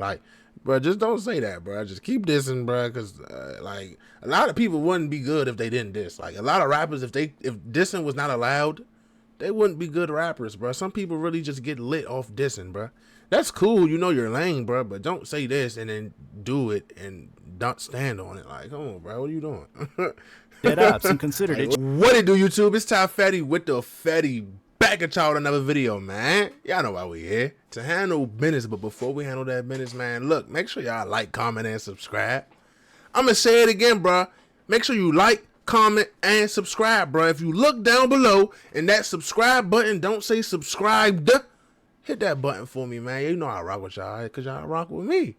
Like, bro, just don't say that, bro. Just keep dissing, bro, because like a lot of people wouldn't be good if they didn't diss. Like a lot of rappers, if dissing was not allowed, they wouldn't be good rappers, bro. Some people really just get lit off dissing, bro. That's cool, you know your lane, bro, but don't say this and then do it and don't stand on it. Like, come on, bro, what are you doing? Dead ops and considered it. What it do, YouTube? It's Ty Fetty with the Fetty. Back at y'all with another video, man. Y'all know why we here. To handle business, but before we handle that business, man, look, make sure y'all like, comment, and subscribe. I'm going to say it again, bro. Make sure you like, comment, and subscribe, bro. If you look down below and that subscribe button don't say subscribed, hit that button for me, man. You know I rock with y'all because y'all rock with me.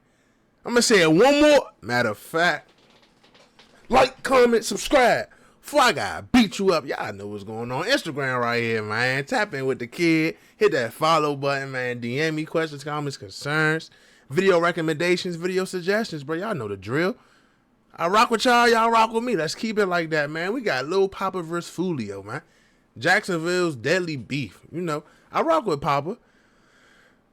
I'm going to say it one more. Matter of fact, like, comment, subscribe. Before I gotta beat you up, y'all know what's going on. Instagram right here, man. Tap in with the kid. Hit that follow button, man. DM me questions, comments, concerns, video recommendations, video suggestions, bro. Y'all know the drill. I rock with y'all. Y'all rock with me. Let's keep it like that, man. We got Lil Poppa versus Foolio, man. Jacksonville's deadly beef. You know, I rock with Poppa.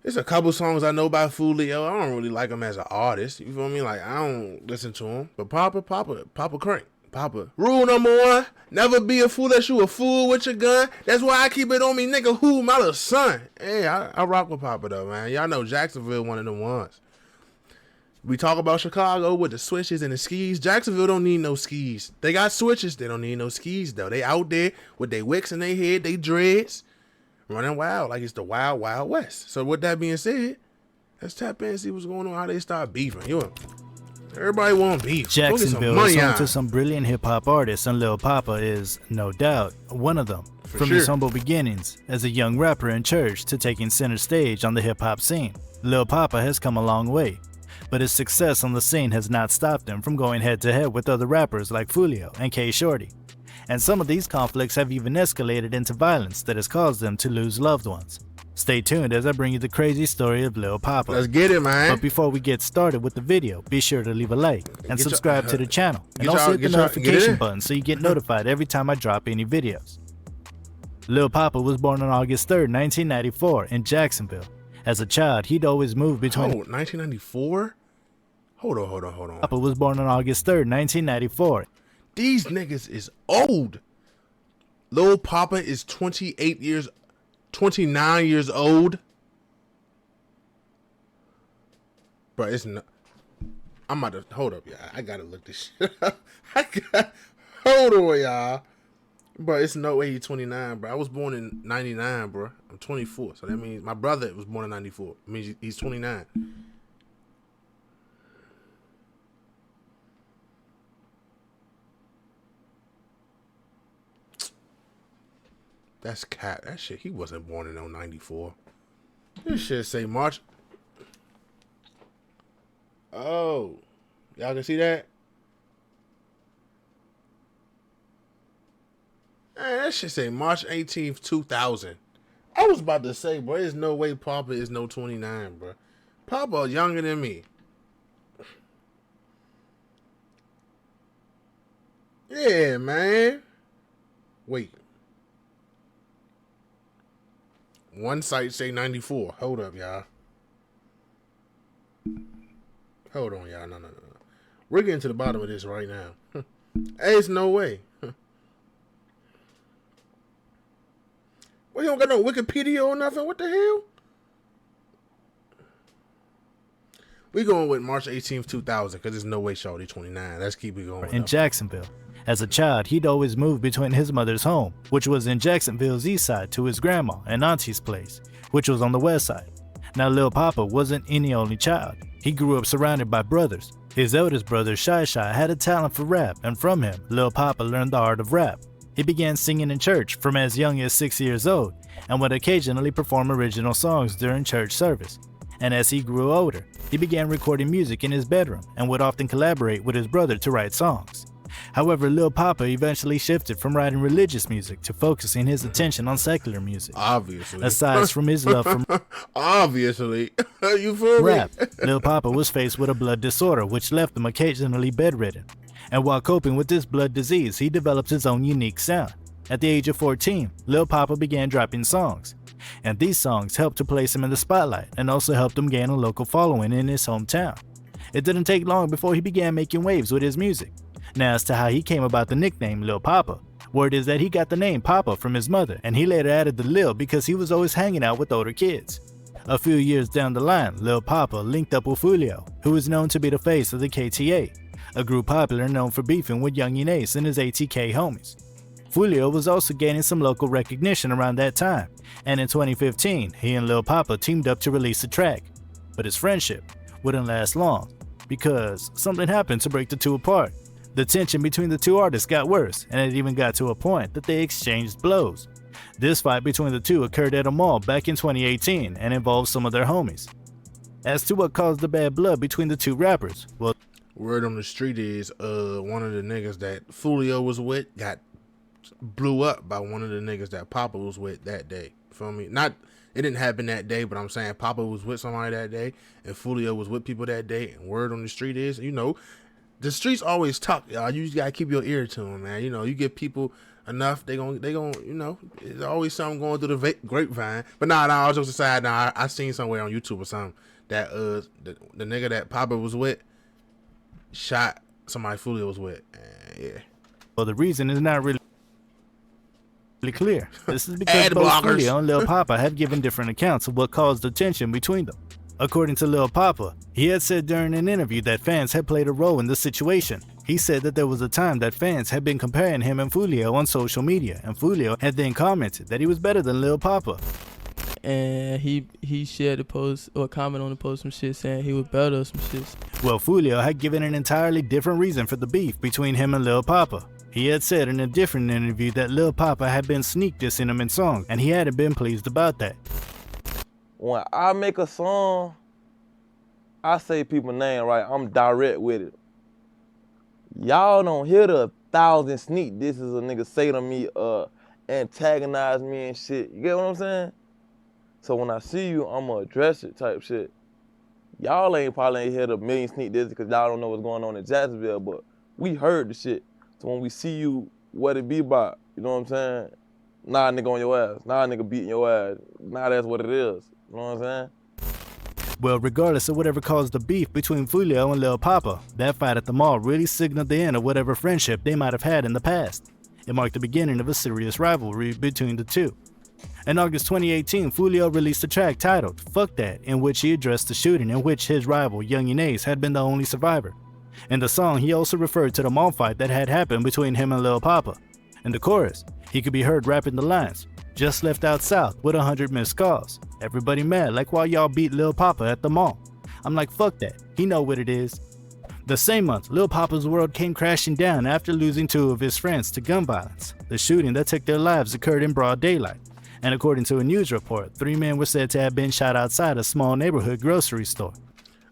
There's a couple songs I know by Foolio. I don't really like him as an artist. You feel me? Like, I don't listen to him. But Poppa crank. Poppa. Rule number 1, never be a fool that you a fool with your gun. That's why I keep it on me, nigga. Who, my little son? Hey, I rock with Poppa, though, man. Y'all know Jacksonville one of them ones. We talk about Chicago with the switches and the skis. Jacksonville don't need no skis. They got switches. They don't need no skis, though. They out there with their wicks in their head, they dreads, running wild like it's the wild, wild west. So with that being said, let's tap in and see what's going on, how they start beefing. Everybody want beef. Jacksonville is home to some brilliant hip-hop artists, and Lil Poppa is, no doubt, one of them. From his humble beginnings as a young rapper in church to taking center stage on the hip-hop scene, Lil Poppa has come a long way. But his success on the scene has not stopped him from going head-to-head with other rappers like Foolio and K Shorty. And some of these conflicts have even escalated into violence that has caused them to lose loved ones. Stay tuned as I bring you the crazy story of Lil Poppa. Let's get it, man. But before we get started with the video, be sure to leave a like and subscribe to the channel. And also hit the notification button so you get notified every time I drop any videos. Lil Poppa was born on August 3rd, 1994 in Jacksonville. As a child, he'd always moved between... 1994? Hold on. Poppa was born on August 3rd, 1994. These niggas is old. Lil Poppa is 29 years old. Bro, it's not. I'm about to hold up, y'all. I gotta look this shit up. Hold on, y'all. Bro, it's no way he's 29, bro. I was born in 99, bro. I'm 24, so that means my brother was born in 94. It means he's 29. That's cat. That shit, he wasn't born in 94. This shit say March. Oh. Y'all can see that? Man, that shit say March 18th, 2000. I was about to say, bro, there's no way Poppa is no 29, bro. Poppa younger than me. Yeah, man. Wait. One site say 94. Hold up, y'all. Hold on, y'all. No. We're getting to the bottom of this right now. Hey, it's no way. Well, you don't got no Wikipedia or nothing? What the hell? We going with March 18th, 2000, because there's no way Shawty 29. Let's keep it going. In Jacksonville. As a child, he'd always moved between his mother's home, which was in Jacksonville's east side, to his grandma and auntie's place, which was on the west side. Now, Lil Poppa wasn't any only child. He grew up surrounded by brothers. His eldest brother, Shy had a talent for rap, and from him, Lil Poppa learned the art of rap. He began singing in church from as young as 6 years old, and would occasionally perform original songs during church service. And as he grew older, he began recording music in his bedroom and would often collaborate with his brother to write songs. However, Lil Poppa eventually shifted from writing religious music to focusing his attention on secular music. Obviously. Aside from his love for obviously. You feel me? Rap, Lil Poppa was faced with a blood disorder which left him occasionally bedridden. And while coping with this blood disease, he developed his own unique sound. At the age of 14, Lil Poppa began dropping songs. And these songs helped to place him in the spotlight and also helped him gain a local following in his hometown. It didn't take long before he began making waves with his music. Now as to how he came about the nickname Lil Poppa, word is that he got the name Poppa from his mother, and he later added the Lil because he was always hanging out with older kids. A few years down the line, Lil Poppa linked up with Foolio, who is known to be the face of the KTA, a group popular known for beefing with Young Ace and his ATK homies. Foolio was also gaining some local recognition around that time, and in 2015, he and Lil Poppa teamed up to release a track. But his friendship wouldn't last long, because something happened to break the two apart. The tension between the two artists got worse, and it even got to a point that they exchanged blows. This fight between the two occurred at a mall back in 2018 and involved some of their homies. As to what caused the bad blood between the two rappers, well, word on the street is one of the niggas that Foolio was with got blew up by one of the niggas that Poppa was with that day. Feel me? Not it didn't happen that day, but I'm saying Poppa was with somebody that day and Foolio was with people that day. And word on the street is, the streets always talk, y'all. You just gotta keep your ear to them, man. You get people enough, they gon' there's always something going through the grapevine. But nah, I was just aside. Nah, I seen somewhere on YouTube or something that the nigga that Poppa was with shot somebody Foolio was with. Yeah. Well, the reason is not really clear. This is because both Foolio and Lil Poppa have given different accounts of what caused the tension between them. According to Lil Poppa, he had said during an interview that fans had played a role in the situation. He said that there was a time that fans had been comparing him and Foolio on social media, and Foolio had then commented that he was better than Lil Poppa. And he shared a post or comment on the post, some shit saying he was better or some shit. Well, Foolio had given an entirely different reason for the beef between him and Lil Poppa. He had said in a different interview that Lil Poppa had been sneak dissing him in songs, and he hadn't been pleased about that. When I make a song, I say people's name right. I'm direct with it. Y'all don't hear the 1,000 sneak disses a nigga say to me, antagonize me and shit. You get what I'm saying? So when I see you, I'ma address it type shit. Y'all probably ain't hear the million sneak disses because y'all don't know what's going on in Jacksonville, but we heard the shit. So when we see you, what it be about, you know what I'm saying? Nah, nigga on your ass. Nah, nigga beating your ass. Nah, that's what it is. You know what I'm saying? Well, regardless of whatever caused the beef between Foolio and Lil Poppa, that fight at the mall really signaled the end of whatever friendship they might have had in the past. It marked the beginning of a serious rivalry between the two. In August 2018, Foolio released a track titled Fuck That, in which he addressed the shooting in which his rival, Young Ace, had been the only survivor. In the song, he also referred to the mall fight that had happened between him and Lil Poppa. In the chorus, he could be heard rapping the lines, "Just left out south with 100 missed calls. Everybody mad like why y'all beat Lil Poppa at the mall." I'm like, fuck that, he know what it is. The same month, Lil Poppa's world came crashing down after losing two of his friends to gun violence. The shooting that took their lives occurred in broad daylight. And according to a news report, 3 men were said to have been shot outside a small neighborhood grocery store.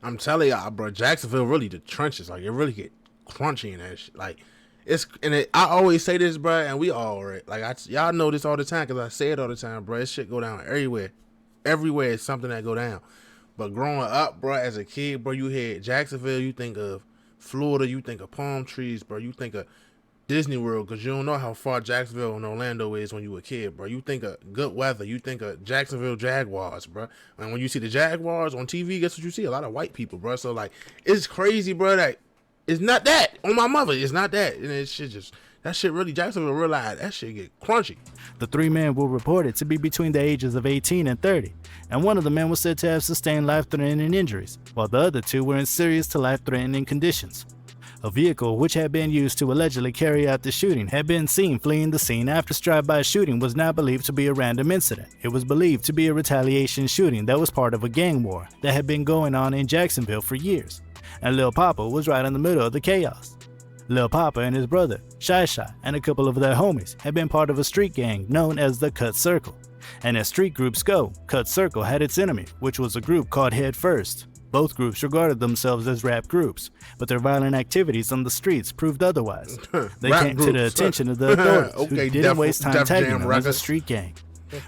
I'm telling y'all, bro, Jacksonville really the trenches. Like, it really get crunchy in that shit. Like, I always say this, bro, and we all right. Like, y'all know this all the time because I say it all the time, bro. This shit go down everywhere. Everywhere is something that go down. But growing up, bro, as a kid, bro, you hear Jacksonville, you think of Florida, you think of palm trees, bro. You think of Disney World because you don't know how far Jacksonville and Orlando is when you were a kid, bro. You think of good weather. You think of Jacksonville Jaguars, bro. And when you see the Jaguars on TV, guess what you see? A lot of white people, bro. So, like, it's crazy, bro, that it's not that. On my mother, it's not that. And it shit just, that shit really, Jacksonville realized that shit get crunchy. The 3 men were reported to be between the ages of 18 and 30, and one of the men was said to have sustained life-threatening injuries, while the other 2 were in serious to life-threatening conditions. A vehicle which had been used to allegedly carry out the shooting had been seen fleeing the scene after drive-by shooting was not believed to be a random incident. It was believed to be a retaliation shooting that was part of a gang war that had been going on in Jacksonville for years, and Lil Poppa was right in the middle of the chaos. Lil Poppa and his brother, Shy Shy, and a couple of their homies had been part of a street gang known as the Cut Circle. And as street groups go, Cut Circle had its enemy, which was a group called Head First. Both groups regarded themselves as rap groups, but their violent activities on the streets proved otherwise. They came to the attention of the authorities, who didn't waste time tagging them as a street gang.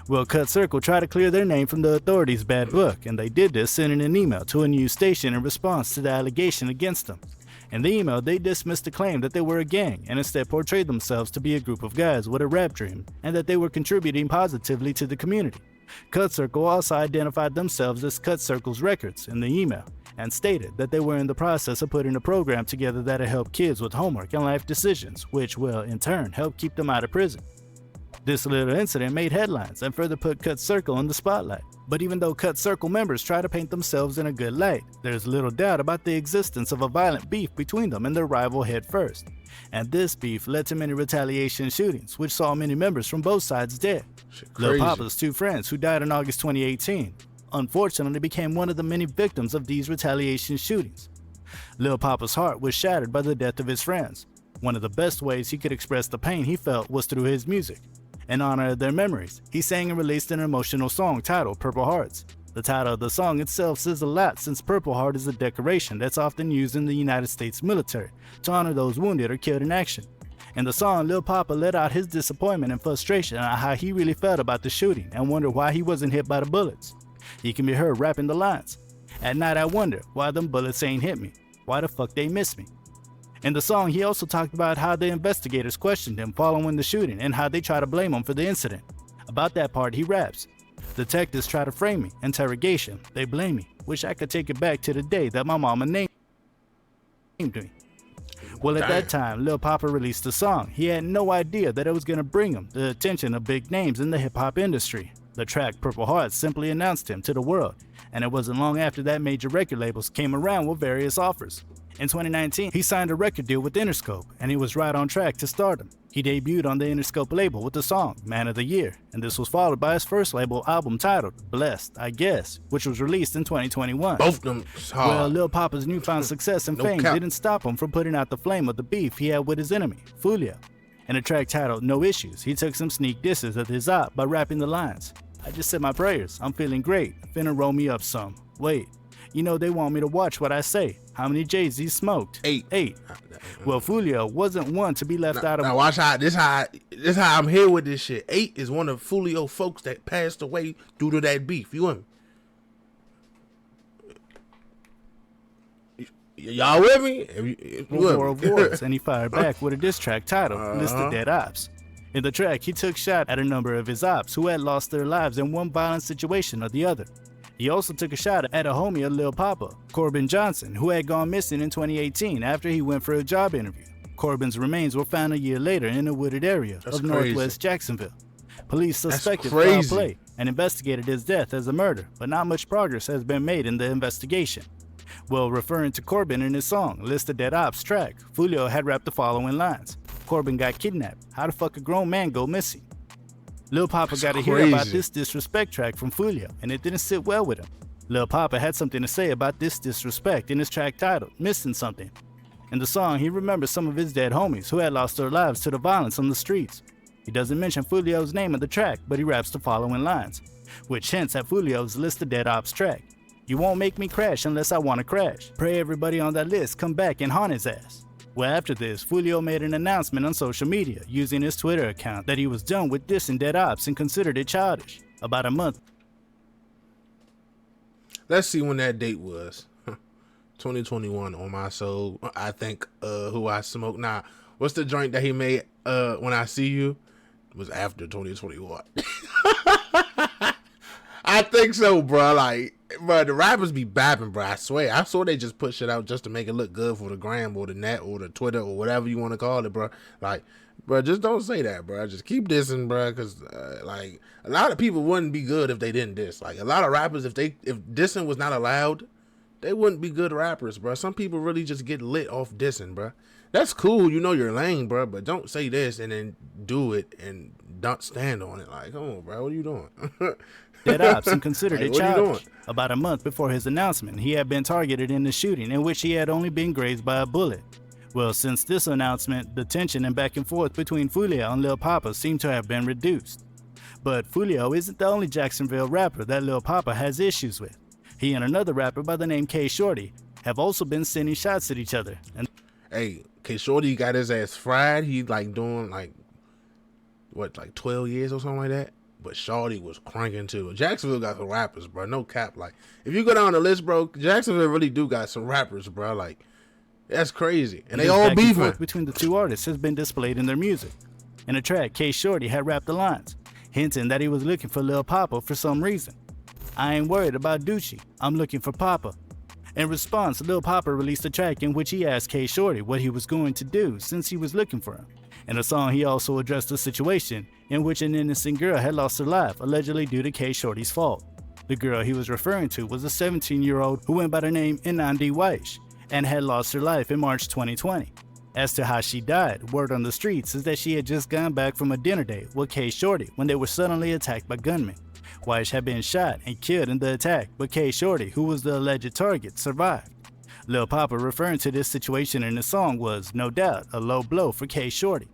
Well, Cut Circle tried to clear their name from the authorities' bad book, and they did this sending an email to a news station in response to the allegation against them. In the email, they dismissed the claim that they were a gang and instead portrayed themselves to be a group of guys with a rap dream and that they were contributing positively to the community. Cut Circle also identified themselves as Cut Circle's Records in the email and stated that they were in the process of putting a program together that'll help kids with homework and life decisions, which will, in turn, help keep them out of prison. This little incident made headlines and further put Cut Circle in the spotlight. But even though Cut Circle members try to paint themselves in a good light, there's little doubt about the existence of a violent beef between them and their rival head first. And this beef led to many retaliation shootings, which saw many members from both sides dead. Lil Poppa's two friends, who died in August 2018, unfortunately became one of the many victims of these retaliation shootings. Lil Poppa's heart was shattered by the death of his friends. One of the best ways he could express the pain he felt was through his music. In honor of their memories, he sang and released an emotional song titled Purple Hearts. The title of the song itself says a lot, since Purple Heart is a decoration that's often used in the United States military to honor those wounded or killed in action. In the song, Lil Poppa let out his disappointment and frustration on how he really felt about the shooting and wondered why he wasn't hit by the bullets. He can be heard rapping the lines, "At night I wonder why them bullets ain't hit me, why the fuck they miss me." In the song, he also talked about how the investigators questioned him following the shooting and how they try to blame him for the incident. About that part, he raps, "Detectives try to frame me, interrogation, they blame me. Wish I could take it back to the day that my mama named me." Well, at that time, Lil Poppa released the song. He had no idea that it was going to bring him the attention of big names in the hip-hop industry. The track Purple Hearts simply announced him to the world, and it wasn't long after that major record labels came around with various offers. In 2019, he signed a record deal with Interscope, and he was right on track to stardom. He debuted on the Interscope label with the song Man of the Year, and this was followed by his first label album titled Blessed, I Guess, which was released in 2021. Both of them hard. Well, Lil Poppa's newfound success and fame didn't stop him from putting out the flame of the beef he had with his enemy, Foolio. In a track titled No Issues, he took some sneak disses at his op by rapping the lines, "I just said my prayers, I'm feeling great, finna roll me up some. Wait, you know they want me to watch what I say. How many J's he smoked? 8. Well, Foolio wasn't one to be left out of. Now watch how this how I'm here with this shit. 8 is one of Foolio folks that passed away due to that beef. You with me? Y'all with me? War of Words, and he fired back with a diss track titled List of Dead Ops. In the track, he took shot at a number of his ops who had lost their lives in one violent situation or the other. He also took a shot at a homie of Lil Poppa, Corbin Johnson, who had gone missing in 2018 after he went for a job interview. Corbin's remains were found a year later in a wooded area of northwest Jacksonville. Police suspected foul play and investigated his death as a murder, but not much progress has been made in the investigation. Well, referring to Corbin in his song, List of Dead Ops track, Foolio had rapped the following lines. Corbin got kidnapped. How the fuck a grown man go missing? Lil Poppa got to hear about this disrespect track from Foolio, and it didn't sit well with him. Lil Poppa had something to say about this disrespect in his track titled Missing Something. In the song, he remembers some of his dead homies who had lost their lives to the violence on the streets. He doesn't mention Foolio's name in the track, but he raps the following lines, which hints at Foolio's List of Dead Ops track. You won't make me crash unless I want to crash. Pray everybody on that list come back and haunt his ass. Well, after this, Foolio made an announcement on social media using his Twitter account that he was done with dissing Dead Ops and considered it childish. About a month. Let's see when that date was. 2021 on my soul. I think Who I Smoke. Nah, what's the joint that he made When I See You? It was after 2021. I think so, bro. Like, bro, the rappers be bapping, bro. I swear. I saw they just put shit out just to make it look good for the gram or the net or the Twitter or whatever you want to call it, bro. Like, bro, just don't say that, bro. Just keep dissing, bro, because, like, a lot of people wouldn't be good if they didn't diss. Like, a lot of rappers, if dissing was not allowed, they wouldn't be good rappers, bro. Some people really just get lit off dissing, bro. That's cool. You know your lane, bro, but don't say this and then do it and don't stand on it. Like, come on, bro. What are you doing? Dead Ops and considered it childish. About a month before his announcement, he had been targeted in the shooting in which he had only been grazed by a bullet. Well, since this announcement, the tension and back and forth between Foolio and Lil Poppa seemed to have been reduced. But Foolio isn't the only Jacksonville rapper that Lil Poppa has issues with. He and another rapper by the name K Shorty have also been sending shots at each other. And hey, K Shorty got his ass fried. He like doing like 12 years or something like that. But Shorty was cranking too. Jacksonville got some rappers, bro. No cap. Like, if you go down the list, bro, Jacksonville really do got some rappers, bro. Like, that's crazy. And they all beefing. Between the two artists has been displayed in their music. In a track, K Shorty had rapped the lines. hinting that he was looking for Lil Poppa for some reason. "I ain't worried about Doochie, I'm looking for Poppa." In response, Lil Poppa released a track in which he asked K Shorty what he was going to do since he was looking for him. In the song, he also addressed the situation in which an innocent girl had lost her life, allegedly due to K Shorty's fault. The girl he was referring to was a 17-year-old who went by the name Inandi Weish and had lost her life in March 2020. As to how she died, word on the streets is that she had just gone back from a dinner date with K Shorty when they were suddenly attacked by gunmen. Weish had been shot and killed in the attack, but K Shorty, who was the alleged target, survived. Lil Poppa referring to this situation in the song was, no doubt, a low blow for K Shorty.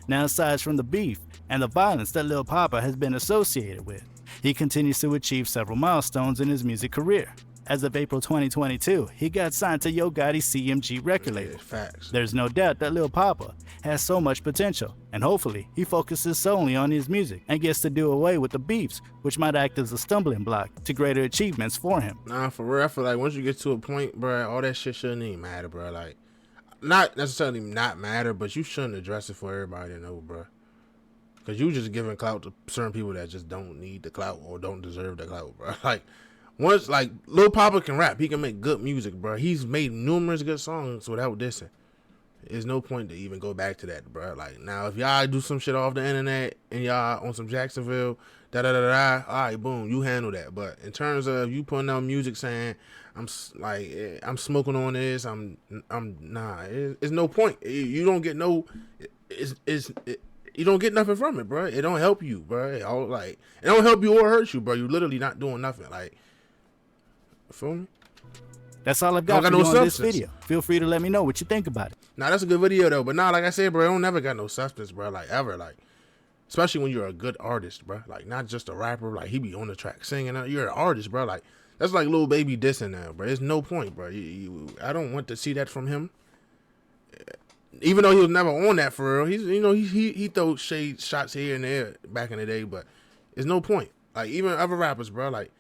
Now, aside from the beef and the violence that Lil Poppa has been associated with, he continues to achieve several milestones in his music career. As of April 2022, he got signed to Yo Gotti's CMG record label. Facts. There's no doubt that Lil Poppa has so much potential, and hopefully he focuses solely on his music and gets to do away with the beefs, which might act as a stumbling block to greater achievements for him. Nah, for real, I feel like once you get to a point, bro, all that shit shouldn't even matter, bro. Like, not necessarily not matter, but you shouldn't address it for everybody to know, bro. Because you just giving clout to certain people that just don't need the clout or don't deserve the clout, bro. Like, once, like, Lil Poppa can rap. He can make good music, bro. He's made numerous good songs without dissing. There's no point to even go back to that, bro. Like, now, if y'all do some shit off the internet and y'all on some Jacksonville, all right, boom, you handle that. But in terms of you putting out music saying, I'm smoking on this, it's no point. You don't get no, you don't get nothing from it, bro. It don't help you, bro. It don't help you or hurt you, bro. You literally not doing nothing. Like, feel me? That's all I've got for no you on this substance. video. Feel free to let me know what you think about it. Nah, that's a good video though. But nah, like I said, bro, it don't never got no substance, bro. Like ever, like especially when you're a good artist, bro. Like not just a rapper. Like he be on the track singing. You're an artist, bro. Like that's like Lil Baby dissing now, bro. There's no point, bro. I don't want to see that from him. Even though he was never on that for real, he throw shade shots here and there back in the day, but there's no point. Like even other rappers, bro. Like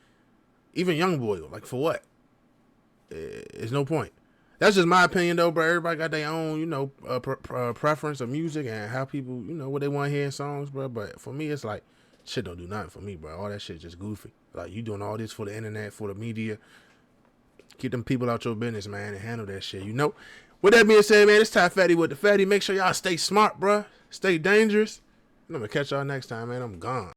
even YoungBoy, like for what? It's no point. That's just my opinion, though, bro. Everybody got their own, preference of music and how people, what they want to hear in songs, bro. But for me, it's like, shit don't do nothing for me, bro. All that shit just goofy. Like, you doing all this for the internet, for the media. Keep them people out your business, man, and handle that shit, With that being said, man, it's Ty Fatty with the Fatty. Make sure y'all stay smart, bro. Stay dangerous. And I'm going to catch y'all next time, man. I'm gone.